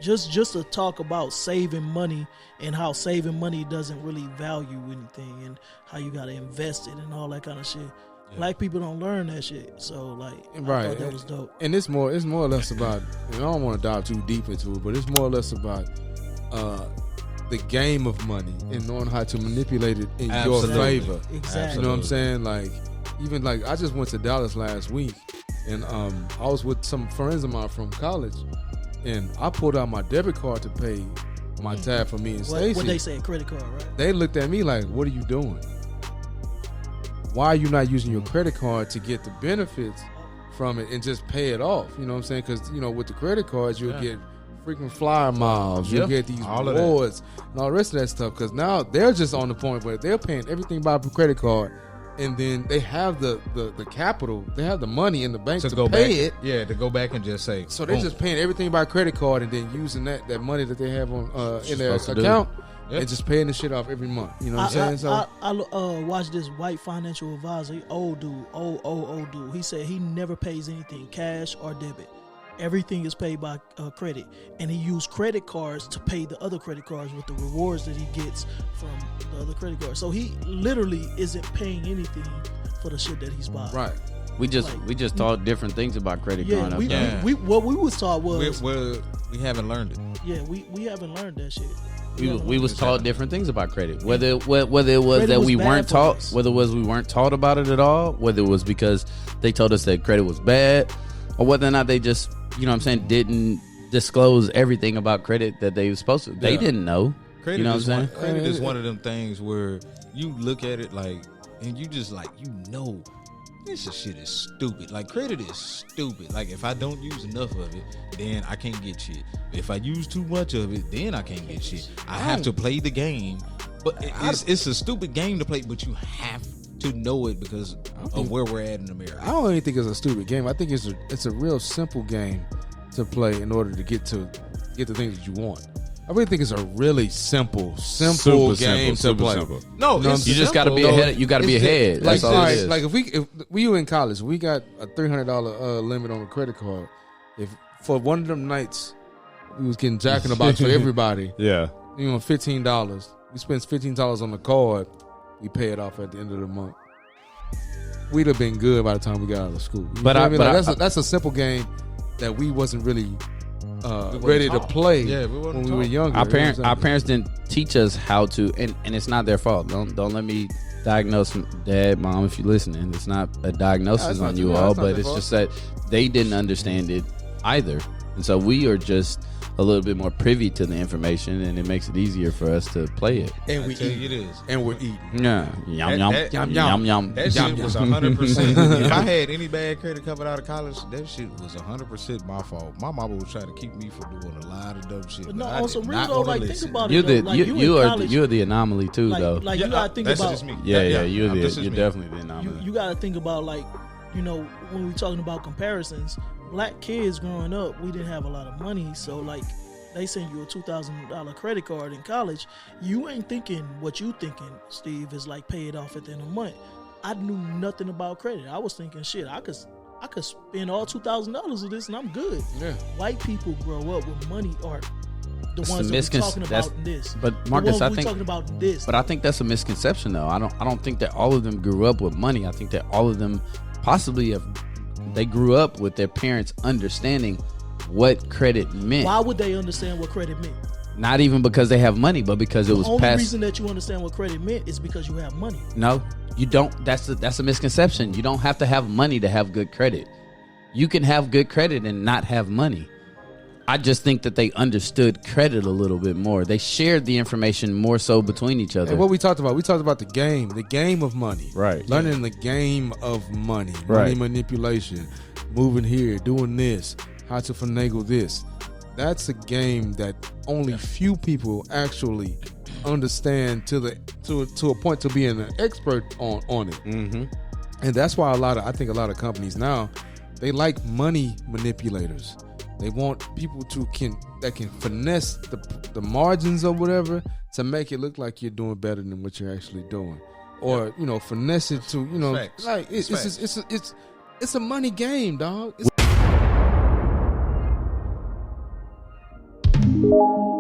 just to talk about saving money and how saving money doesn't really value anything and how you got to invest it and all that kind of shit. Yeah. Black people don't learn that shit. So like, I thought that was dope. And it's more or less about, and I don't want to dive too deep into it, but it's more or less about the game of money and knowing how to manipulate it in your favor. Exactly. You know what I'm saying? Like, even like I just went to Dallas last week, and I was with some friends of mine from college, and I pulled out my debit card to pay my tab for me and Stacey. What they say, credit card, right? They looked at me like, "What are you doing? Why are you not using your credit card to get the benefits from it and just pay it off?" You know what I'm saying? Because with the credit cards, you'll get freaking flyer miles. You get these rewards and all the rest of that stuff. Because now they're just on the point where they're paying everything by credit card, and then they have the capital, they have the money in the bank to go pay it. Yeah, to go back and just say. So they're just paying everything by credit card and then using that money that they have on in their account and just paying the shit off every month. You know what I'm saying? I watched this white financial advisor, old dude. He said he never pays anything cash or debit. Everything is paid by credit, and he used credit cards to pay the other credit cards with the rewards that he gets from the other credit cards. So he literally isn't paying anything for the shit that he's buying. Right. We just taught different things about credit growing up. What we was taught was we haven't learned it. Yeah, we haven't learned that shit. We was taught different things about credit. Whether it was that we weren't taught, whether it was we weren't taught about it at all, whether it was because they told us that credit was bad, or whether or not they just, didn't disclose everything about credit that they were supposed to. They didn't know. Credit, you know what I'm saying? Credit is one of them things where you look at it like, and you just like, this shit is stupid. Like, credit is stupid. Like, if I don't use enough of it, then I can't get shit. If I use too much of it, then I can't get shit. I have to play the game. But it's a stupid game to play, but you have to know it because of where we're at in America. I don't even think it's a stupid game. I think it's a real simple game to play in order to get the things that you want. I really think it's a really simple game to play. Simple. No, you just got to be ahead. You got to be ahead. Like, That's all it is. Like if we were in college, we got a $300 limit on the credit card. If for one of them nights we was getting Jack in the Box for everybody, $15. We spent $15 on the card. We pay it off at the end of the month. We'd have been good by the time we got out of school. That's a simple game that we wasn't really ready to play when we were younger. Our parents didn't teach us how to, and it's not their fault. Don't let me diagnose dad, mom, if you're listening. It's not a diagnosis on you all, but it's just that they didn't understand it either, and so we are just a little bit more privy to the information, and it makes it easier for us to play it. And we eat it is, and we're eating. Yeah, yum. That shit was 100%. If I had any bad credit coming out of college, that shit was 100% my fault. My mama was trying to keep me from doing a lot of dumb shit. But no, also real though, like think about it. You're the anomaly too, like, though. Like you gotta think about. Just me. Yeah. You're definitely the anomaly. You gotta think about when we're talking about comparisons. Black kids growing up, we didn't have a lot of money, so like they send you a $2,000 credit card in college. You ain't thinking what you thinking, Steve, is like pay it off at the end of the month. I knew nothing about credit. I was thinking, shit, I could spend all $2,000 of this and I'm good. Yeah. White people grow up with money or the ones that we're talking about in this. But Marcus, I think talking about this. But I think that's a misconception, though. I don't think that all of them grew up with money. I think that all of them possibly they grew up with their parents understanding what credit meant. Why would they understand what credit meant? Not even because they have money, but because it was the only reason that you understand what credit meant is because you have money. No, you don't. That's a misconception. You don't have to have money to have good credit. You can have good credit and not have money. I just think that they understood credit a little bit more. They shared the information more so between each other. And what we talked about the game of money. Right. Learning the game of money. Right. Money manipulation. Moving here, doing this, how to finagle this. That's a game that only few people actually understand to a point to being an expert on it. Mm-hmm. And that's why I think a lot of companies now, they like money manipulators. They want people that can finesse the margins or whatever to make it look like you're doing better than what you're actually doing, or finesse it to like it's a money game, dog. you.